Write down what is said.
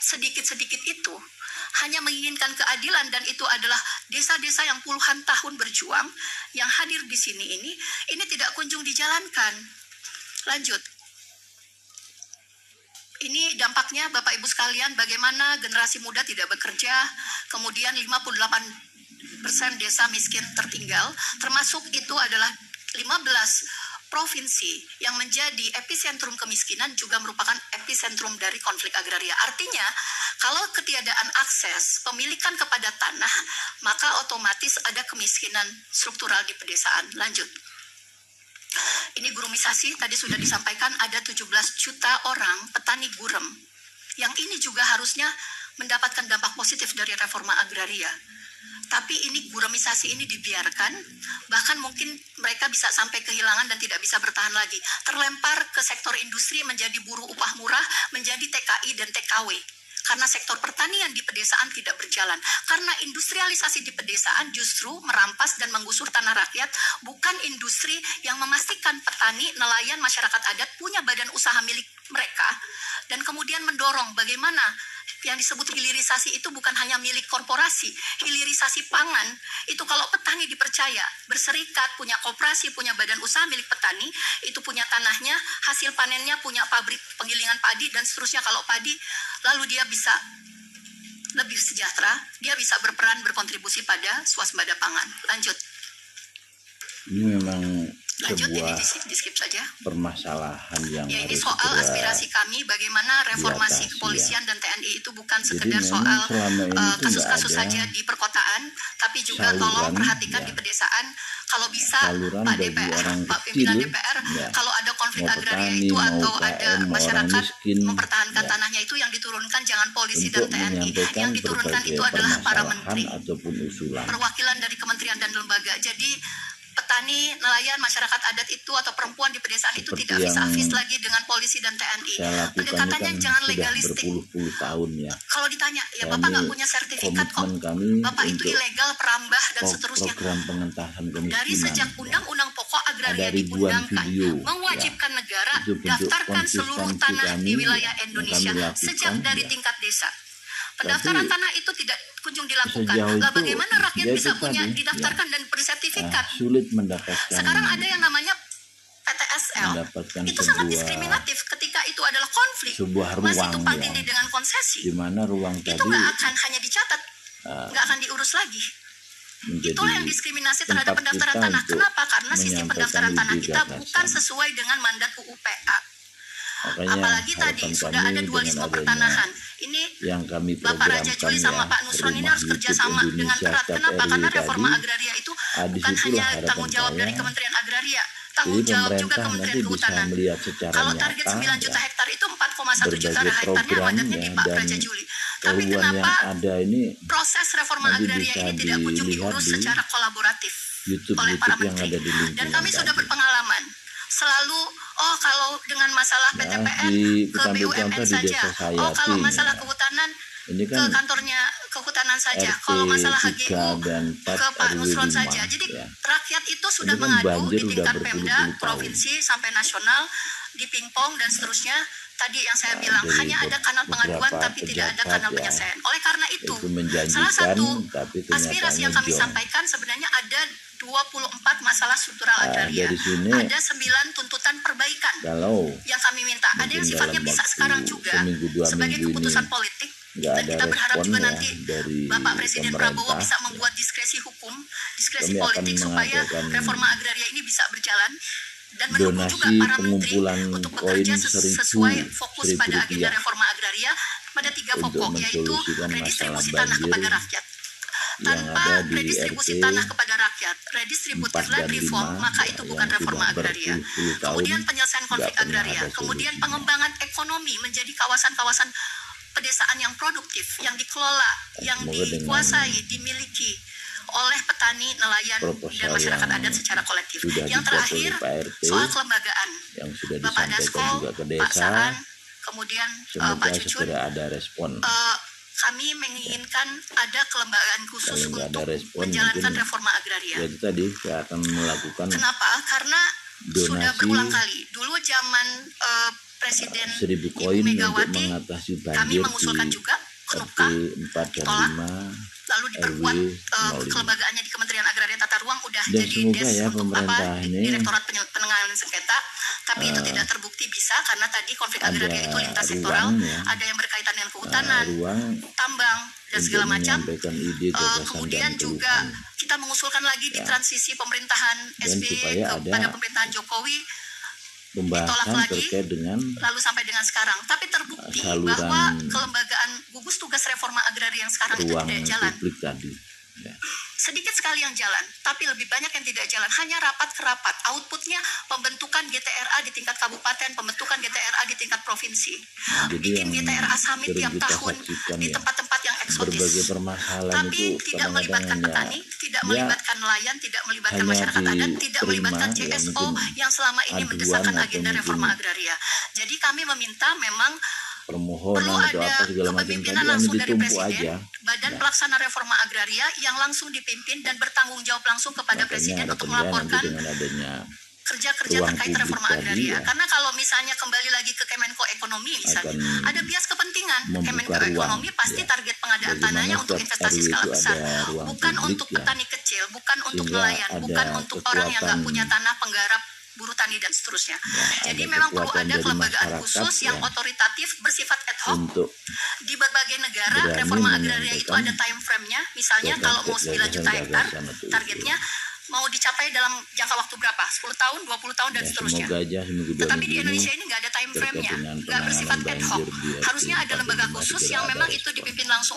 sedikit-sedikit itu hanya menginginkan keadilan, dan itu adalah desa-desa yang puluhan tahun berjuang yang hadir di sini ini tidak kunjung dijalankan. Lanjut. Ini dampaknya Bapak Ibu sekalian, bagaimana generasi muda tidak bekerja, kemudian 58% desa miskin tertinggal, termasuk itu adalah 15 provinsi yang menjadi epicentrum kemiskinan juga merupakan epicentrum dari konflik agraria. Artinya, kalau ketiadaan akses pemilikan kepada tanah, maka otomatis ada kemiskinan struktural di pedesaan. Lanjut. Ini gurumisasi, tadi sudah disampaikan ada 17 juta orang petani gurem, yang ini juga harusnya mendapatkan dampak positif dari reforma agraria. Tapi ini gurumisasi ini dibiarkan, bahkan mungkin mereka bisa sampai kehilangan dan tidak bisa bertahan lagi. Terlempar ke sektor industri, menjadi buruh upah murah, menjadi TKI dan TKW. Karena sektor pertanian di pedesaan tidak berjalan. Karena industrialisasi di pedesaan justru merampas dan menggusur tanah rakyat, bukan industri yang memastikan petani, nelayan, masyarakat adat punya badan usaha milik mereka. Dan kemudian mendorong bagaimana yang disebut hilirisasi itu bukan hanya milik korporasi. Hilirisasi pangan itu kalau petani dipercaya, berserikat, punya koperasi, punya badan usaha milik petani, itu punya tanahnya, hasil panennya, punya pabrik penggilingan padi dan seterusnya. Kalau padi, lalu dia bisa lebih sejahtera, dia bisa berperan berkontribusi pada swasembada pangan. Lanjut. Ini memang Lanjut, sebuah ini di skip saja. Permasalahan yang ya, ini harus soal aspirasi kami bagaimana reformasi kepolisian dan TNI itu bukan sekedar soal kasus-kasus saja di perkotaan, tapi juga tolong perhatikan di pedesaan. Kalau bisa Pak DPR, Pak pimpinan DPR, kalau ada konflik agraria itu atau ada masyarakat mempertahankan tanahnya, itu yang diturunkan jangan polisi dan TNI, yang diturunkan itu adalah para menteri, perwakilan dari kementerian dan lembaga. Jadi petani, nelayan, masyarakat adat itu atau perempuan di pedesaan itu tidak vis-a-vis lagi dengan polisi dan TNI. Pendekatannya jangan legalistik. Tahun ya. Kalau ditanya, ya Bapak nggak punya sertifikat kok, Bapak itu ilegal, perambah dan seterusnya. Dari sejak Undang-Undang Pokok Agraria diundangkan, mewajibkan negara daftarkan seluruh tanah di wilayah Indonesia sejak dari tingkat desa. Pendaftaran tanah itu tidak kunjung dilakukan. Lah bagaimana rakyat bisa punya didaftarkan dan bersertifikat? Sulit mendapatkan. Sekarang ada yang namanya PTSL. Itu sangat diskriminatif ketika itu adalah konflik. Masih tumpang tindih dengan konsesi. Di mana ruang itu nggak akan hanya dicatat, nggak akan diurus lagi. Itulah yang diskriminasi terhadap pendaftaran tanah. Kenapa? Karena sistem pendaftaran tanah kita bukan sesuai dengan mandat UU PA. Apalagi tadi sudah ada dualisme pertanahan. Ini yang kami Bapak Raja Juli sama Pak Nusron ini harus kerjasama dengan erat. Kenapa? Karena reforma agraria itu bukan hanya tanggung jawab dari Kementerian Agraria, tanggung jawab juga Kementerian Kehutanan. Kalau target 9 juta hektar itu 4,1 juta hektarnya mandatnya di Pak Raja Juli. Tapi kenapa proses reforma agraria ini tidak kunjung diurus secara kolaboratif oleh para menteri? Dan kami sudah berpengalaman selalu, kalau dengan masalah PTPN ke BUMN saja, kalau masalah kehutanan ke kantornya kehutanan saja, kalau masalah HGU ke Pak Nusron saja. Jadi rakyat itu sudah mengadu di tingkat Pemda, provinsi sampai nasional, di pingpong dan seterusnya. Tadi yang saya bilang hanya ada kanal pengaduan tapi tidak ada kanal penyelesaian. Oleh karena itu, salah satu aspirasi yang kami sampaikan sebenarnya ada 24 masalah struktural agraria. Ada 9 tuntutan perbaikan yang kami minta. Ada yang sifatnya bisa sekarang juga sebagai keputusan politik. Dan kita berharap juga nanti Bapak Presiden Prabowo bisa membuat diskresi hukum, diskresi politik supaya reforma agraria ini bisa berjalan. Dan mendukung juga para menteri untuk bekerja sesuai fokus pada agenda reforma agraria pada 3 pokok, yaitu redistribusi tanah kepada rakyat. Tanpa redistribusi tanah kepada rakyat, redistributive land reform, maka itu bukan reforma agraria. Kemudian penyelesaian konflik agraria, kemudian pengembangan ekonomi menjadi kawasan-kawasan pedesaan yang produktif, yang dikelola, yang dikuasai, dimiliki oleh petani, nelayan, dan masyarakat adat secara kolektif. Yang terakhir, soal kelembagaan. Bapak Dasko, Pak Saan, kemudian Pak Cucun, kami menginginkan ada kelembagaan khusus untuk menjalankan reforma agraria. Kenapa? Karena sudah berulang kali. Dulu zaman Presiden 1.000 Ibu koin untuk Megawati, mengatasi kami banjir mengusulkan di juga KNUPKA RT 4 dan ditolak, 5 lalu diperkuat RW 05. kelembagaannya di Kementerian Agraria Tata Ruang udah Dan jadi semoga ya untuk pemerintah ini Direktorat Penanganan Sengketa, tapi itu tidak terbukti bisa karena tadi konflik agraria itu lintas sektoral, ya, ada yang berkaitan dengan kehutanan, ruang tambang dan segala macam. ide, Kemudian dan juga kita mengusulkan lagi di transisi pemerintahan SBY kepada pemerintahan Jokowi ditolak lagi, terkait dengan lalu sampai dengan sekarang. Tapi terbukti bahwa kelembagaan gugus tugas reforma agraria yang sekarang itu tidak jalan. Tadi. Ya. Sedikit sekali yang jalan, tapi lebih banyak yang tidak jalan. Hanya rapat ke rapat. Outputnya pembentukan GTRA di tingkat kabupaten, pembentukan GTRA di tingkat provinsi. Bikin GTRA summit tiap tahun di tempat-tempat yang eksotis. Tapi tidak melibatkan petani, tidak melibatkan nelayan, tidak melibatkan masyarakat adat, tidak melibatkan CSO yang selama ini mendesakkan agenda reforma agraria. Jadi kami meminta memang perlu ada kepemimpinan langsung dari Presiden, Badan Pelaksana Reforma Agraria yang langsung dipimpin dan bertanggung jawab langsung kepada Presiden untuk melaporkan kerja-kerja terkait reforma agraria. Karena kalau misalnya kembali lagi ke Kemenko Ekonomi misalnya, ada bias kepentingan. Kemenko Ekonomi pasti target pengadaan tanahnya untuk investasi skala besar, bukan untuk petani kecil, bukan untuk nelayan, bukan untuk orang yang nggak punya tanah, penggarap, buruh tani dan seterusnya. Jadi memang perlu ada kelembagaan khusus yang otoritatif bersifat ad hoc. Di berbagai negara reforma agraria itu ada time frame-nya. Misalnya kalau mau 9 juta hektar targetnya mau dicapai dalam jangka waktu berapa? 10 tahun, 20 tahun dan seterusnya. Tetapi di Indonesia ini nggak ada time frame-nya, nggak bersifat ad hoc. Harusnya ada lembaga khusus yang memang itu dipimpin langsung oleh